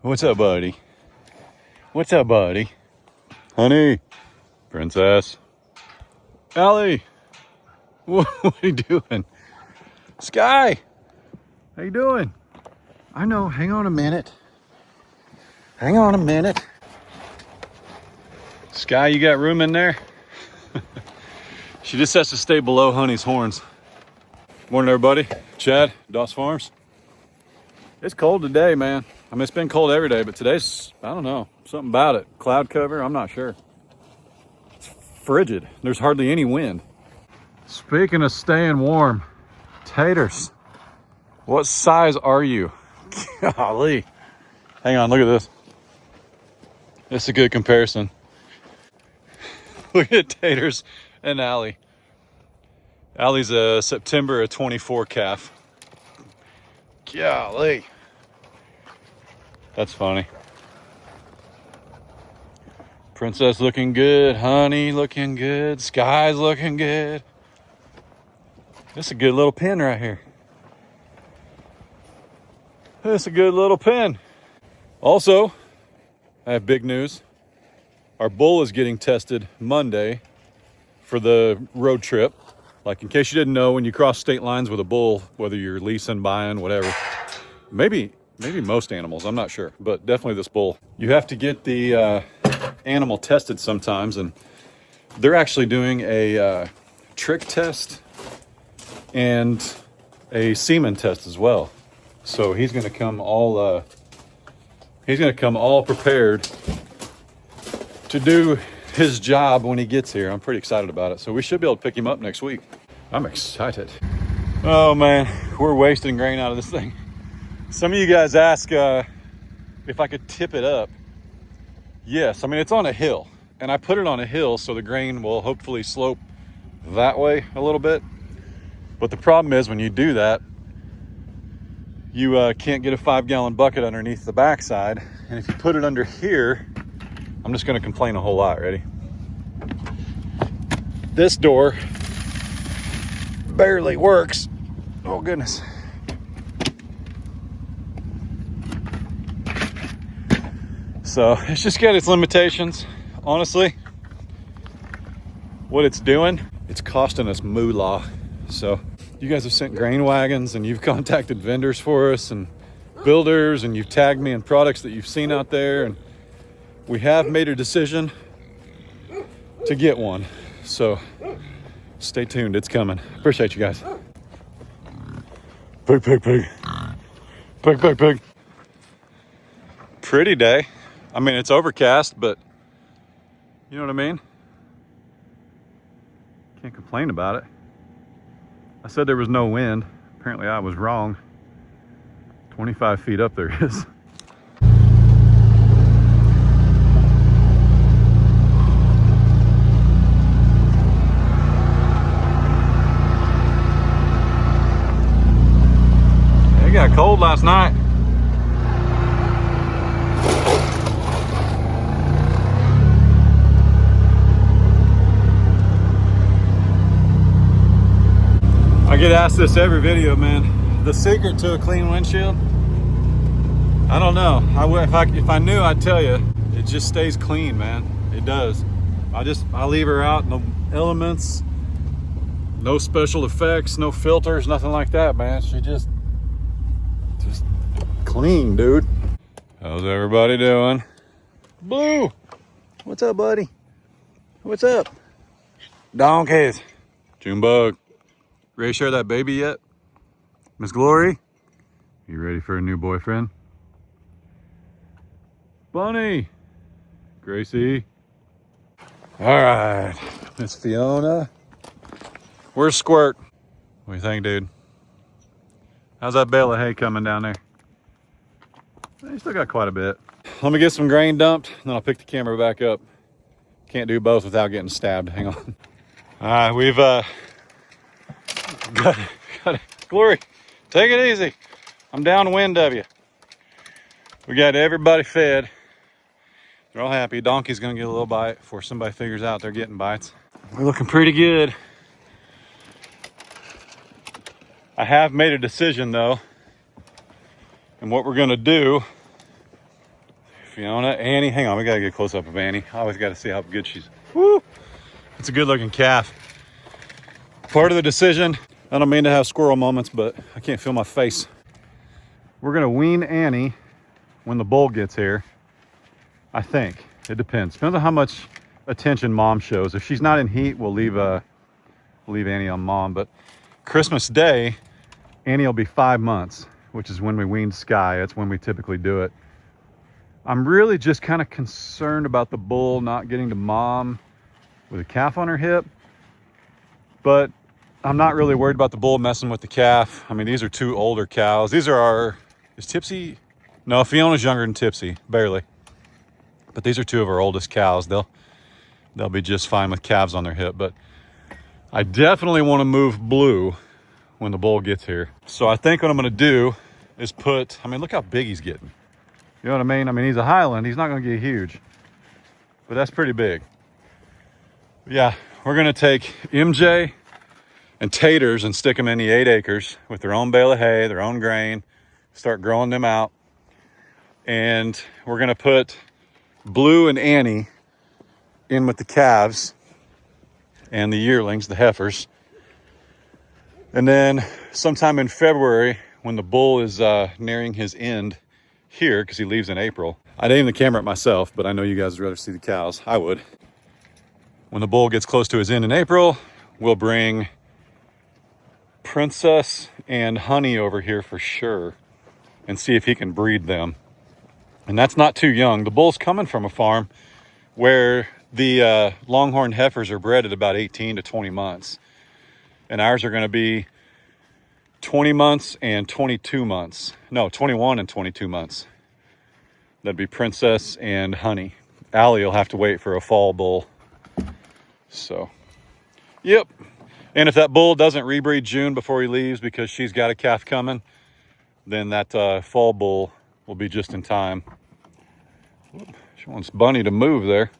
What's up, buddy? What's up, buddy? Honey, princess, Allie, what are you doing? Sky, how you doing? I know, hang on a minute. Hang on a minute. Sky, you got room in there? She just has to stay below Honey's horns. Morning, everybody. Chad, Doss Farms. It's cold today, man. I mean, it's been cold every day, but today's, I don't know, something about it. Cloud cover, I'm not sure. It's frigid. There's hardly any wind. Speaking of staying warm, taters, what size are you? Golly. Hang on, look at this. This is a good comparison. Look at taters and Allie. Allie's a September of 24 calf. Golly. That's funny. Princess looking good. Honey looking good. Sky's looking good. This is a good little pen right here. This is a good little pen. Also, I have big news. Our bull is getting tested Monday for the road trip. Like, in case you didn't know, when you cross state lines with a bull, whether you're leasing, buying, whatever, maybe most animals, I'm not sure, but definitely this bull, you have to get the animal tested sometimes, and they're actually doing a trick test and a semen test as well. So he's going to come all prepared to do his job when he gets here. I'm pretty excited about it. So we should be able to pick him up next week. I'm excited. Oh man, we're wasting grain out of this thing. Some of you guys ask if I could tip it up. Yes, I mean, it's on a hill, and I put it on a hill so the grain will hopefully slope that way a little bit. But the problem is when you do that, you can't get a 5-gallon bucket underneath the backside. And if you put it under here, I'm just gonna complain a whole lot. Ready? This door barely works. Oh goodness. So it's just got its limitations. Honestly, what it's doing, it's costing us moolah. So you guys have sent grain wagons and you've contacted vendors for us and builders, and you've tagged me in products that you've seen out there, and we have made a decision to get one. So stay tuned, it's coming. Appreciate you guys. Pig, pig, pig. Pig, pig, pig. Pretty day. I mean, it's overcast, but you know what I mean? Can't complain about it. I said there was no wind. Apparently I was wrong. 25 feet up there is. It got cold last night. I get asked this every video, man. The secret to a clean windshield? I don't know. If I knew, I'd tell you. It just stays clean, man. It does. I leave her out, no elements, no special effects, no filters, nothing like that, man. She just clean, dude. How's everybody doing? Blue, what's up, buddy? What's up? Donkeys. Junebug. Ready to share that baby yet? Miss Glory? You ready for a new boyfriend? Bunny! Gracie? All right, Miss Fiona. Where's Squirt? What do you think, dude? How's that bale of hay coming down there? You still got quite a bit. Let me get some grain dumped, and then I'll pick the camera back up. Can't do both without getting stabbed. Hang on. All right, we've got it. Glory, take it easy. I'm downwind of you. We got everybody fed. They're all happy. Donkey's gonna get a little bite before somebody figures out they're getting bites. We're looking pretty good. I have made a decision though, and what we're gonna do Fiona, Annie. Hang on, we gotta get close up of Annie. I always gotta see how good she's. Woo! It's a good looking calf. Part of the decision, I don't mean to have squirrel moments, but I can't feel my face. We're gonna wean Annie when the bull gets here. I think. It depends. Depends on how much attention mom shows. If she's not in heat, we'll leave Annie on mom. But Christmas Day, Annie will be 5 months, which is when we wean Sky. That's when we typically do it. I'm really just kind of concerned about the bull not getting to mom with a calf on her hip. But I'm not really worried about the bull messing with the calf. I mean, these are 2 older cows. These are our, is Tipsy? No, Fiona's younger than Tipsy, barely. But these are 2 of our oldest cows. They'll be just fine with calves on their hip. But I definitely want to move Blue when the bull gets here. So I think what I'm going to do is put, I mean, look how big he's getting. You know what I mean? I mean, he's a Highland. He's not going to get huge. But that's pretty big. Yeah, we're going to take MJ and Taters and stick them in the 8 acres with their own bale of hay, their own grain, start growing them out. And we're going to put Blue and Annie in with the calves and the yearlings, the heifers. And then sometime in February, when the bull is nearing his end here, because he leaves in April. I'd aim the camera at myself, but I know you guys would rather see the cows. I would. When the bull gets close to his end in April, we'll bring Princess and Honey over here for sure and see if he can breed them. And that's not too young. The bull's coming from a farm where the longhorn heifers are bred at about 18 to 20 months. And ours are going to be 20 months and 22 months. No, 21 and 22 months. That'd be Princess and Honey. Allie will have to wait for a fall bull. So, yep. And if that bull doesn't rebreed June before he leaves because she's got a calf coming, then that fall bull will be just in time. She wants Bunny to move there.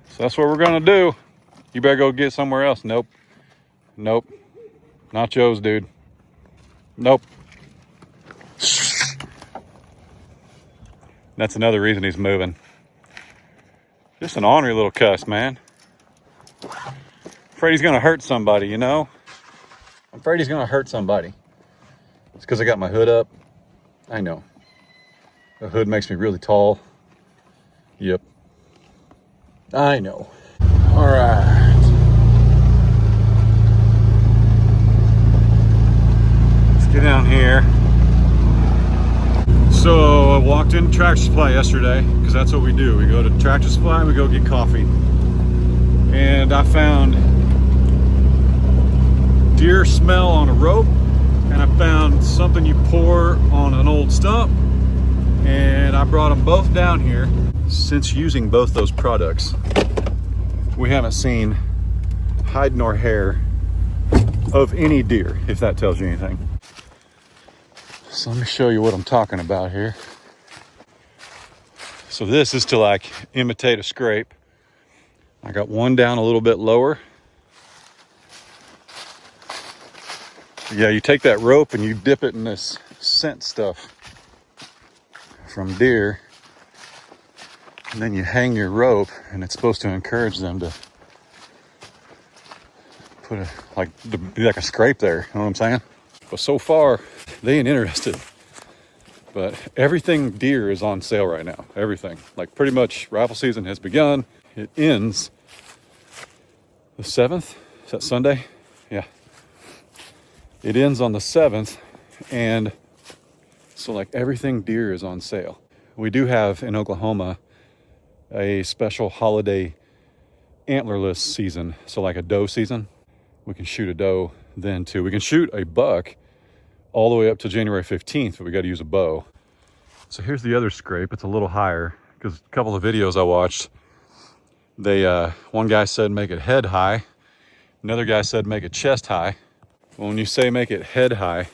So that's what we're gonna do. You better go get somewhere else. Nope. Nope. Not Joe's, dude. Nope. That's another reason he's moving. Just an ornery little cuss, man. Afraid he's gonna hurt somebody, you know? I'm afraid he's gonna hurt somebody. It's because I got my hood up. I know. The hood makes me really tall. Yep. I know. All right. Let's get down here. So I walked in Tractor Supply yesterday because that's what we do. We go to Tractor Supply and we go get coffee. And I found deer smell on a rope, and I found something you pour on an old stump, and I brought them both down here. Since using both those products, we haven't seen hide nor hair of any deer, if that tells you anything. So let me show you what I'm talking about here. So this is to like imitate a scrape. I got one down a little bit lower. Yeah, you take that rope and you dip it in this scent stuff from deer, and then you hang your rope, and it's supposed to encourage them to put be like a scrape there. You know what I'm saying? But so far, they ain't interested. But everything deer is on sale right now. Everything. Like pretty much rifle season has begun. It ends the 7th. Is that Sunday? Yeah. It ends on the 7th. And so like everything deer is on sale. We do have in Oklahoma a special holiday antlerless season. So like a doe season. We can shoot a doe then too. We can shoot a buck all the way up to January 15th, but we got to use a bow. So here's the other scrape. It's a little higher because a couple of videos I watched, one guy said make it head high. Another guy said make it chest high. Well, when you say make it head high,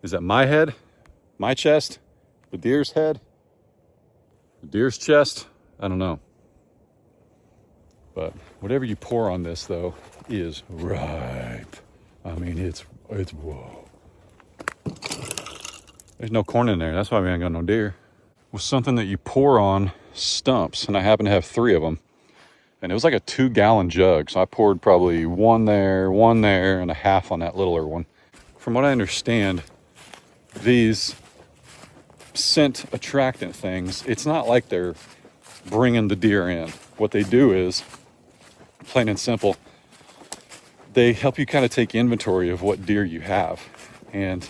is that my head, my chest, the deer's head, the deer's chest? I don't know. But whatever you pour on this though is ripe. I mean, it's whoa. There's no corn in there. That's why we ain't got no deer. Was something that you pour on stumps, and I happen to have 3 of them. And it was like a 2-gallon jug. So I poured probably one there, and a half on that littler one. From what I understand, these scent attractant things, it's not like they're bringing the deer in. What they do is, plain and simple, they help you kind of take inventory of what deer you have. And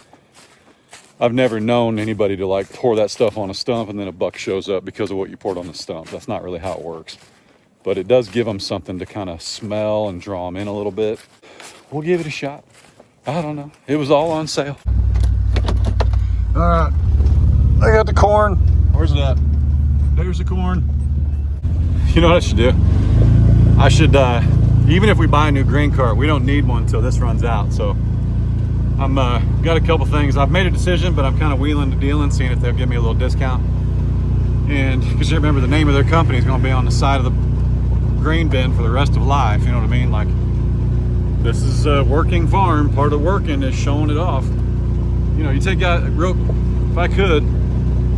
I've never known anybody to like pour that stuff on a stump and then a buck shows up because of what you poured on the stump. That's not really how it works. But it does give them something to kind of smell and draw them in a little bit. We'll give it a shot. I don't know. It was all on sale. All right. I got the corn. Where's it at? There's the corn. You know what I should do? I should, even if we buy a new grain cart, we don't need one until this runs out. So I'm got a couple things. I've made a decision, but I'm kind of wheeling and dealing, seeing if they'll give me a little discount. And because you remember, the name of their company is going to be on the side of the grain bin for the rest of life. You know what I mean? Like, this is a working farm. Part of working is showing it off. You know, you take guys, if I could,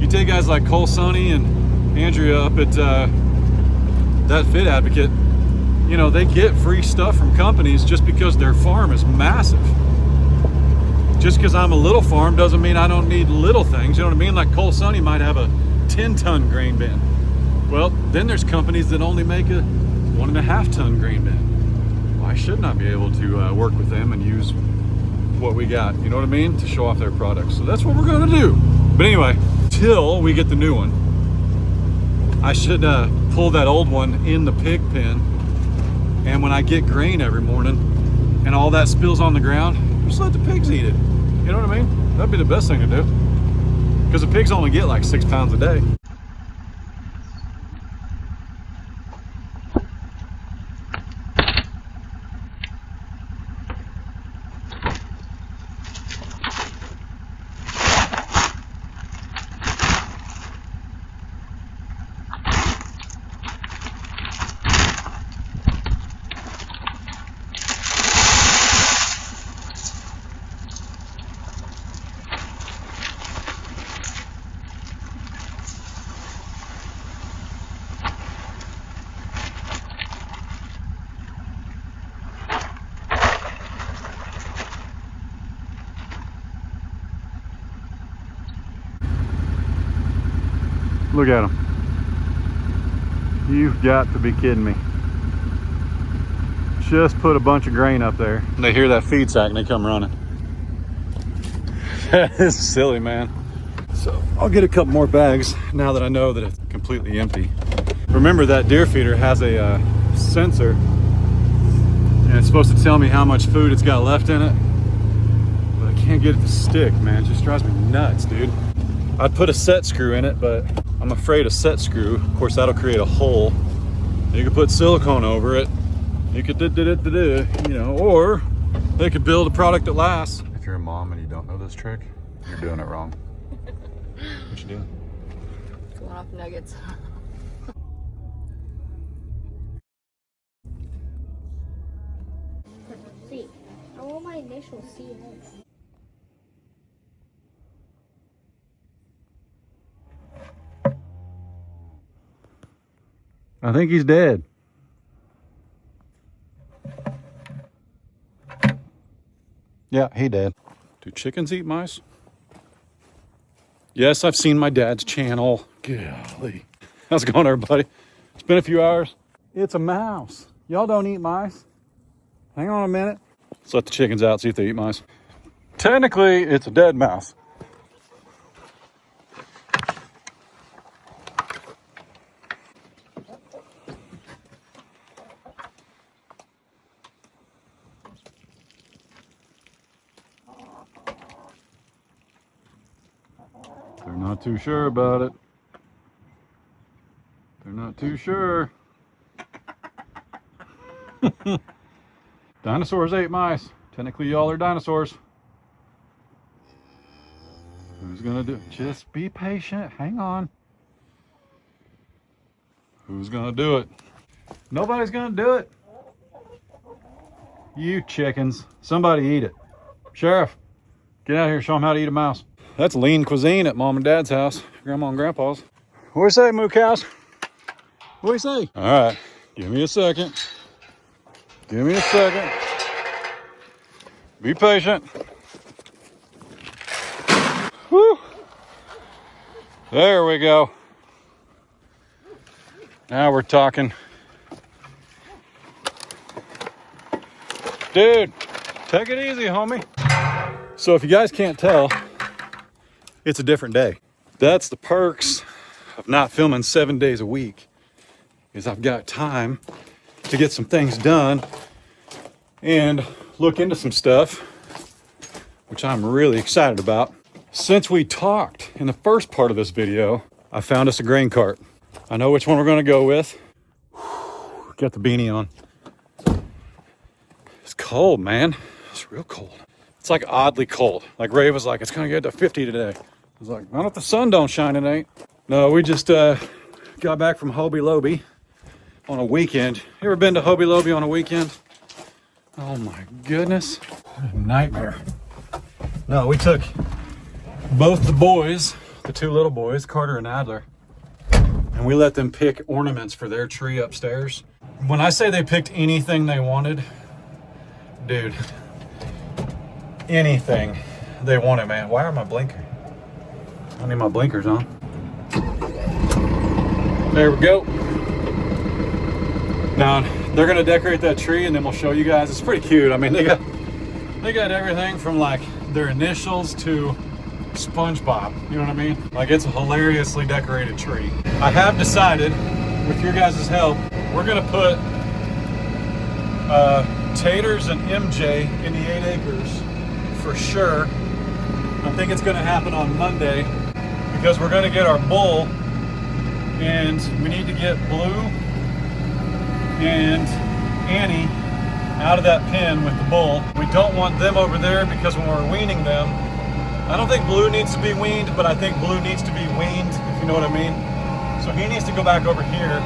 you take guys like Cole, Sonny, and Andrea up at that Fit Advocate. You know, they get free stuff from companies just because their farm is massive. Just because I'm a little farm doesn't mean I don't need little things. You know what I mean? Like Cole Sonny might have a 10-ton grain bin. Well, then there's companies that only make a 1.5-ton grain bin. Well, I should not be able to work with them and use what we got, you know what I mean, to show off their products. So that's what we're going to do. But anyway, till we get the new one, I should pull that old one in the pig pen. And when I get grain every morning and all that spills on the ground, just let the pigs eat it. You know what I mean? That'd be the best thing to do. Because the pigs only get like 6 pounds a day. Look at them. You've got to be kidding me. Just put a bunch of grain up there. They hear that feed sack and they come running. That is silly, man. So I'll get a couple more bags now that I know that it's completely empty. Remember, that deer feeder has a sensor, and it's supposed to tell me how much food it's got left in it. But I can't get it to stick, man. It just drives me nuts, dude. I'd put a set screw in it, but I'm afraid a set screw, of course, that'll create a hole. You could put silicone over it. You could you know, or they could build a product that lasts. If you're a mom and you don't know this trick, you're doing it wrong. What you doing? Going off nuggets. C. I want my initial C. I think he's dead. Yeah, he dead. Do chickens eat mice? Yes, I've seen my dad's channel. Golly. How's it going, everybody? It's been a few hours. It's a mouse. Y'all don't eat mice. Hang on a minute. Let's let the chickens out, see if they eat mice. Technically, it's a dead mouse. They're not too sure about it. They're not too sure. Dinosaurs ate mice. Technically, y'all are dinosaurs. Who's gonna do it? Just be patient. Hang on. Who's gonna do it? Nobody's gonna do it. You chickens. Somebody eat it. Sheriff, get out here. Show them how to eat a mouse. That's lean cuisine at mom and dad's house, grandma and grandpa's. What do you say, moo cows? What do you say? All right, give me a second. Give me a second. Be patient. Whew. There we go. Now we're talking. Dude, take it easy, homie. So if you guys can't tell, it's a different day. That's the perks of not filming 7 days a week, is I've got time to get some things done and look into some stuff, which I'm really excited about. Since we talked in the first part of this video, I found us a grain cart. I know which one we're gonna go with. Got the beanie on. It's cold, man. It's real cold. It's like oddly cold. Like Ray was like, it's gonna get to 50 today. I was like, not if the sun don't shine, it ain't. No, we just got back from Hobie Lobie on a weekend. You ever been to Hobie Lobie on a weekend? Oh my goodness, what a nightmare. No, we took both the boys, the two little boys, Carter and Adler, and we let them pick ornaments for their tree upstairs. When I say they picked anything they wanted, dude, anything they wanted, man. Why are my blinkers? I need my blinkers on. There we go. Now they're gonna decorate that tree and then we'll show you guys. It's pretty cute. I mean, they got everything from like their initials to SpongeBob, you know what I mean? Like, it's a hilariously decorated tree. I have decided, with your guys' help, we're gonna put Taters and MJ in the 8 acres for sure. I think it's gonna happen on Monday because we're gonna get our bull and we need to get Blue and Annie out of that pen with the bull. We don't want them over there because when we're weaning them, I don't think Blue needs to be weaned, but I think Blue needs to be weaned, if you know what I mean. So he needs to go back over here.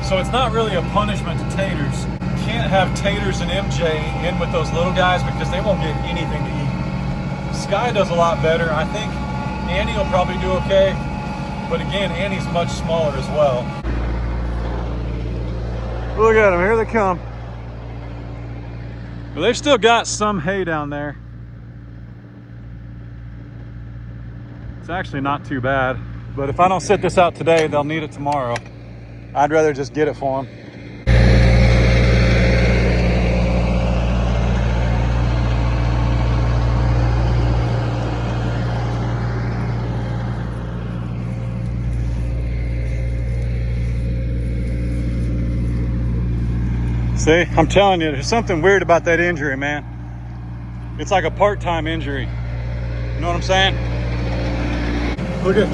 So it's not really a punishment to Taters. Can't have Taters and MJ in with those little guys because they won't get anything to eat. Sky does a lot better. I think Annie will probably do okay, but again, Annie's much smaller as well. Look at them, here they come. Well, they've still got some hay down there. It's actually not too bad, but if I don't sit this out today, they'll need it tomorrow. I'd rather just get it for them. See, I'm telling you, there's something weird about that injury, man. It's like a part-time injury. You know what I'm saying? Look at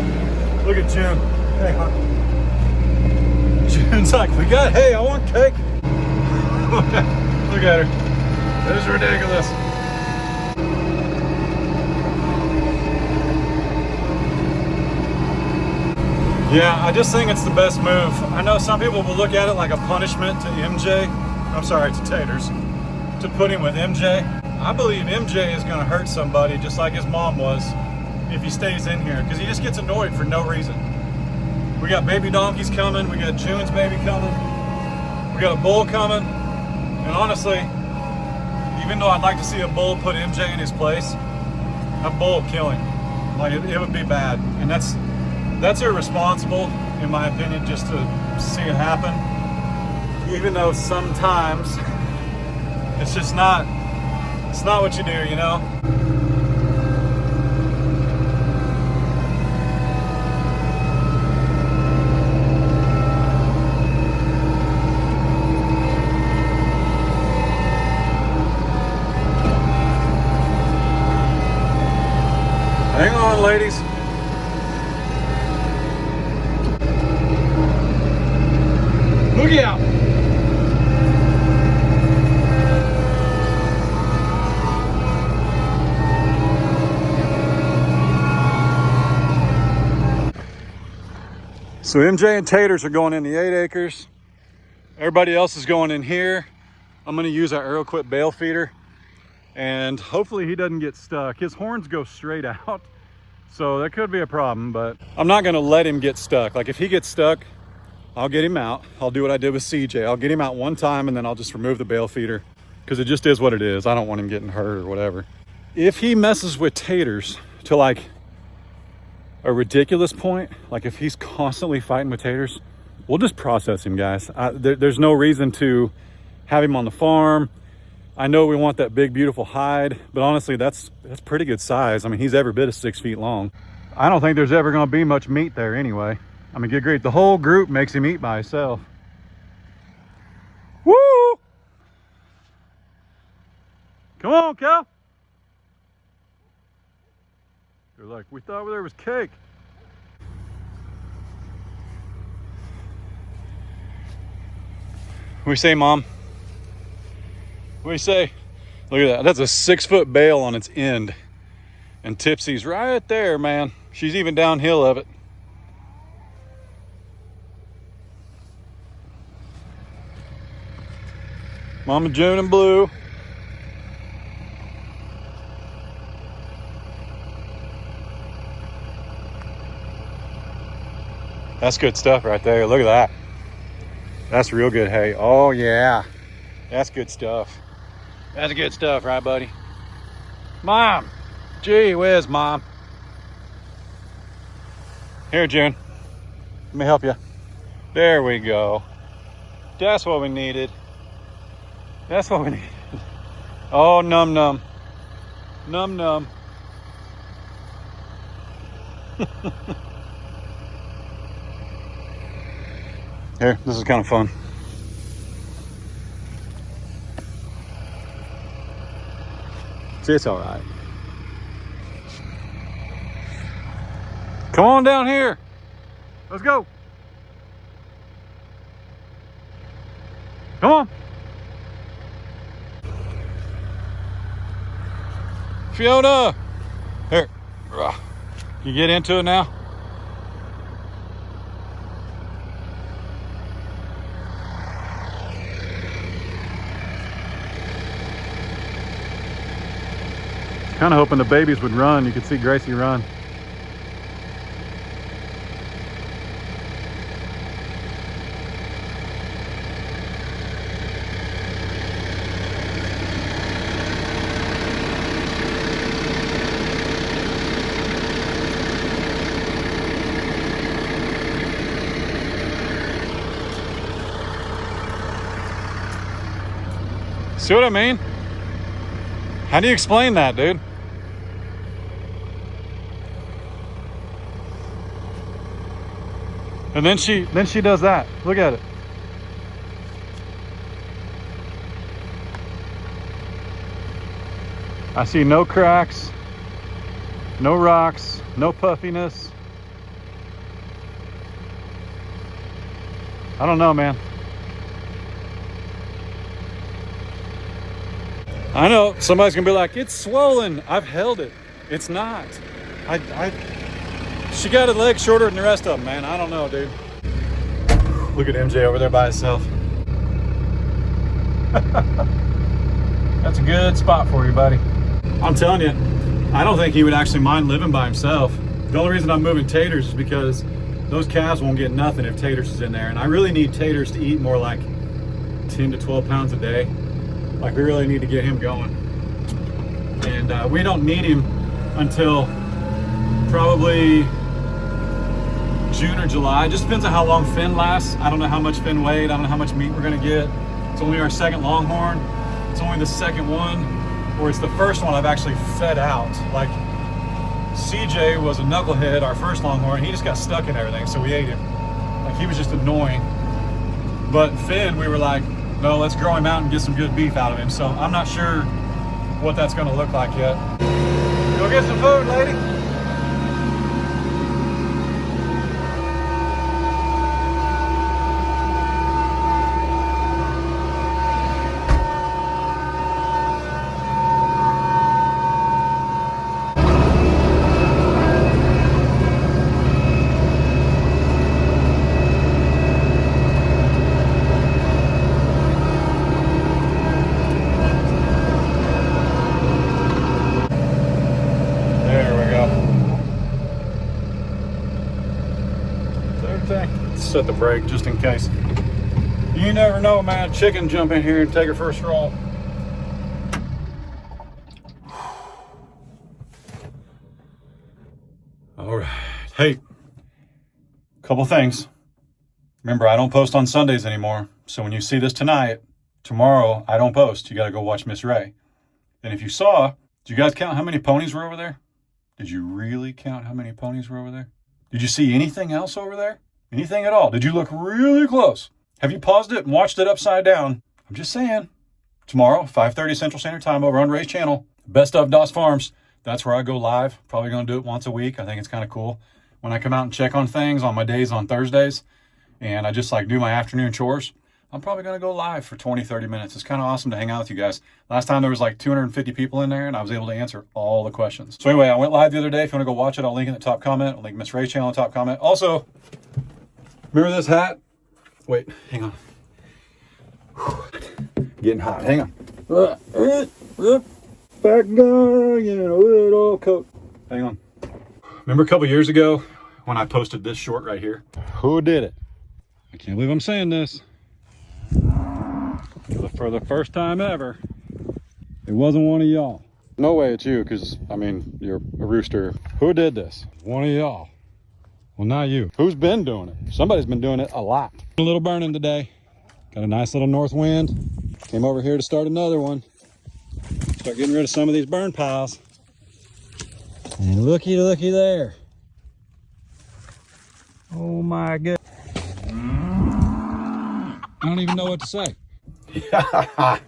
June. Hey, huh? June's like, we got hay, I want cake. Look at her. That is ridiculous. Yeah, I just think it's the best move. I know some people will look at it like a punishment to MJ. I'm sorry, to Taters, to put him with MJ. I believe MJ is gonna hurt somebody just like his mom was if he stays in here, because he just gets annoyed for no reason. We got baby donkeys coming, we got June's baby coming, we got a bull coming, and honestly, even though I'd like to see a bull put MJ in his place, that bull will kill him. Like, it would be bad, and that's irresponsible, in my opinion, just to see it happen. Even though sometimes it's just not, it's not what you do, you know? Hang on, ladies. Looky out. So MJ and Taters are going in the 8 acres. Everybody else is going in here. I'm gonna use our Aeroquip bale feeder and hopefully he doesn't get stuck. His horns go straight out. So that could be a problem, but I'm not gonna let him get stuck. Like if he gets stuck, I'll get him out. I'll do what I did with CJ. I'll get him out one time and then I'll just remove the bale feeder because it just is what it is. I don't want him getting hurt or whatever. If he messes with taters to like a ridiculous point, like if he's constantly fighting with taters, we'll just process him, guys. There's no reason to have him on the farm. I know we want that big, beautiful hide, but honestly, that's pretty good size. I mean, he's every bit of 6 feet long. I don't think there's ever gonna be much meat there anyway. I mean, good grief, the whole group makes him eat by himself. Woo! Come on, Cal. They're like, we thought there was cake. What do you say, Mom? What do you say? Look at that. That's a 6-foot bale on its end. And Tipsy's right there, man. She's even downhill of it. Mama June and Blue. That's good stuff right there. Look at that. That's real good hay. Oh, yeah. That's good stuff. That's good stuff, right, buddy? Mom. Gee whiz, Mom. Here, June. Let me help you. There we go. That's what we needed. That's what we needed. Oh, num num. Num num. Here, this is kind of fun. See, it's all right. Come on down here. Let's go. Come on. Fiona. Here. You get into it now? Kind of hoping the babies would run. You could see Gracie run. See what I mean? How do you explain that, dude? And then she does that. Look at it. I see no cracks, no rocks, no puffiness. I don't know, man. I know somebody's gonna be like, it's swollen. I've held it. It's not. She got a leg shorter than the rest of them, man. I don't know, dude. Look at MJ over there by himself. That's a good spot for you, buddy. I'm telling you, I don't think he would actually mind living by himself. The only reason I'm moving Taters is because those calves won't get nothing if Taters is in there. And I really need Taters to eat more like 10 to 12 pounds a day. Like, we really need to get him going. And we don't need him until probably June or July. It just depends on how long Finn lasts. I don't know how much Finn weighed. I don't know how much meat we're gonna get. It's only our second Longhorn. It's only the second one, or it's the first one I've actually fed out. Like, CJ was a knucklehead, our first Longhorn. He just got stuck in everything, so we ate him. Like, he was just annoying. But Finn, we were like, no, let's grow him out and get some good beef out of him. So I'm not sure what that's gonna look like yet. Go get some food, lady. There we go. Okay, let's set the brake just in case. You never know, man. Chicken jump in here and take her first roll. All right. Hey, couple things. Remember, I don't post on Sundays anymore. So when you see this tonight, tomorrow I don't post. You got to go watch Miss Ray. And if you saw, did you guys count how many ponies were over there? Did you really count how many ponies were over there? Did you see anything else over there? Anything at all? Did you look really close? Have you paused it and watched it upside down? I'm just saying. Tomorrow, 5:30 Central Standard Time over on Ray's channel. Best of Doss Farms. That's where I go live. Probably going to do it once a week. I think it's kind of cool. When I come out and check on things on my days on Thursdays, and I just like do my afternoon chores, I'm probably going to go live for 20, 30 minutes. It's kind of awesome to hang out with you guys. Last time there was like 250 people in there and I was able to answer all the questions. So anyway, I went live the other day. If you want to go watch it, I'll link it in the top comment. I'll link Miss Ray's channel in the top comment. Also, remember this hat? Wait, hang on. Getting hot, hang on. Back going in a little coat. Hang on. Remember a couple years ago when I posted this short right here? Who did it? I can't believe I'm saying this. For the first time ever, it wasn't one of y'all. No way it's you, because, I mean, you're a rooster. Who did this? One of y'all. Well, not you. Who's been doing it? Somebody's been doing it a lot. A little burning today. Got a nice little north wind. Came over here to start another one. Start getting rid of some of these burn piles. And looky there. Oh my God. I don't even know what to say. That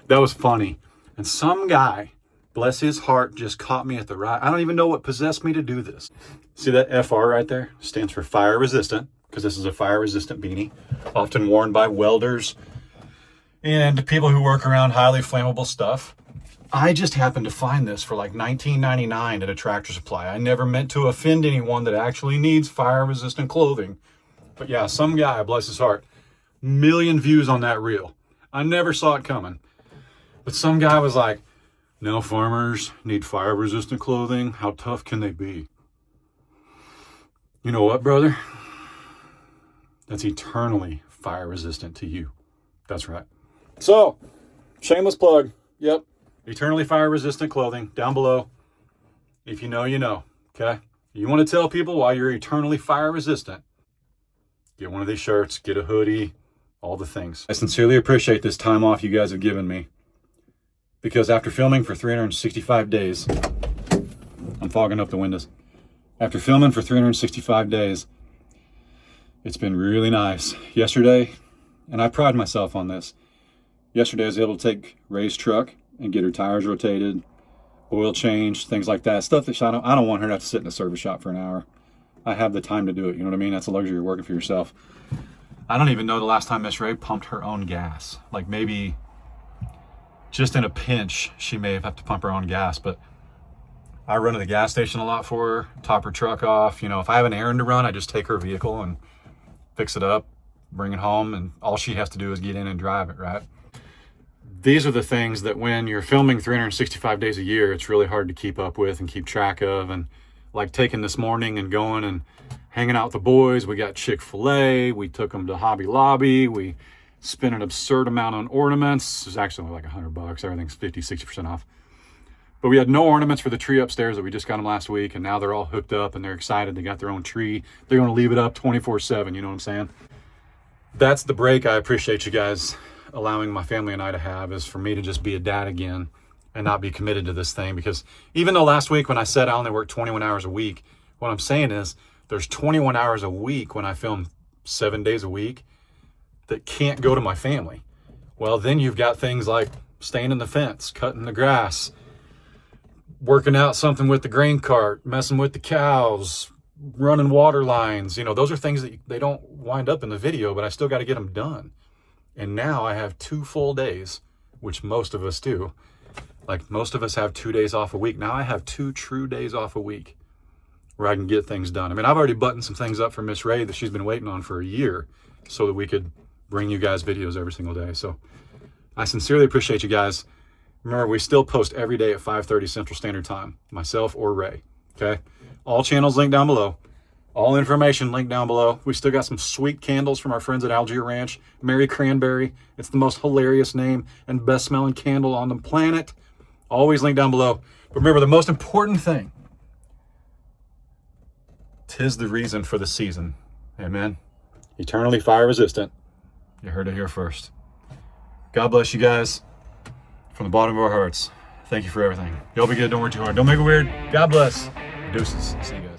was funny. And some guy, bless his heart, just caught me at the right. I don't even know what possessed me to do this. See that FR right there? Stands for fire resistant, because this is a fire resistant beanie, often worn by welders and people who work around highly flammable stuff. I just happened to find this for like $19.99 at a Tractor Supply. I never meant to offend anyone that actually needs fire resistant clothing. But yeah, some guy, bless his heart, million views on that reel. I never saw it coming. But some guy was like, now farmers need fire resistant clothing. How tough can they be? You know what, brother? That's eternally fire resistant to you. That's right. So, shameless plug. Yep. Eternally fire resistant clothing down below. If you know, you know. Okay? You want to tell people why you're eternally fire resistant, get one of these shirts, get a hoodie, all the things. I sincerely appreciate this time off you guys have given me, because after filming for 365 days, I'm fogging up the windows. After filming for 365 days, it's been really nice. Yesterday, and I pride myself on this, yesterday I was able to take Ray's truck and get her tires rotated, oil changed, things like that. Stuff that I don't want her to have to sit in a service shop for an hour. I have the time to do it. You know what I mean? That's a luxury of working for yourself. I don't even know the last time Miss Ray pumped her own gas. Like maybe just in a pinch, she may have to pump her own gas, but I run to the gas station a lot for her, top her truck off. You know, if I have an errand to run, I just take her vehicle and fix it up, bring it home, and all she has to do is get in and drive it, right? These are the things that when you're filming 365 days a year, it's really hard to keep up with and keep track of. And like taking this morning and going and hanging out with the boys. We got Chick-fil-A. We took them to Hobby Lobby. We spent an absurd amount on ornaments. It was actually only like $100. Everything's 50, 60% off. But we had no ornaments for the tree upstairs that we just got them last week. And now they're all hooked up and they're excited. They got their own tree. They're going to leave it up 24/7. You know what I'm saying? That's the break I appreciate you guys allowing my family and I to have, is for me to just be a dad again and not be committed to this thing. Because even though last week when I said I only work 21 hours a week, what I'm saying is there's 21 hours a week when I film 7 days a week that can't go to my family. Well, then you've got things like staying in the fence, cutting the grass, working out something with the grain cart, messing with the cows, running water lines. You know, those are things that they don't wind up in the video, but I still got to get them done. And now I have 2 full days, which most of us do. Like most of us have 2 days off a week. Now I have 2 true days off a week where I can get things done. I mean, I've already buttoned some things up for Miss Ray that she's been waiting on for a year so that we could bring you guys videos every single day. So I sincerely appreciate you guys. Remember, we still post every day at 5:30 Central Standard Time, myself or Ray, okay? All channels linked down below. All information linked down below. We still got some sweet candles from our friends at Algier Ranch. Mary Cranberry. It's the most hilarious name and best smelling candle on the planet. Always linked down below. But remember, the most important thing, 'tis the reason for the season. Amen. Eternally fire resistant. You heard it here first. God bless you guys from the bottom of our hearts. Thank you for everything. Y'all be good. Don't work too hard. Don't make it weird. God bless. Deuces. See you guys.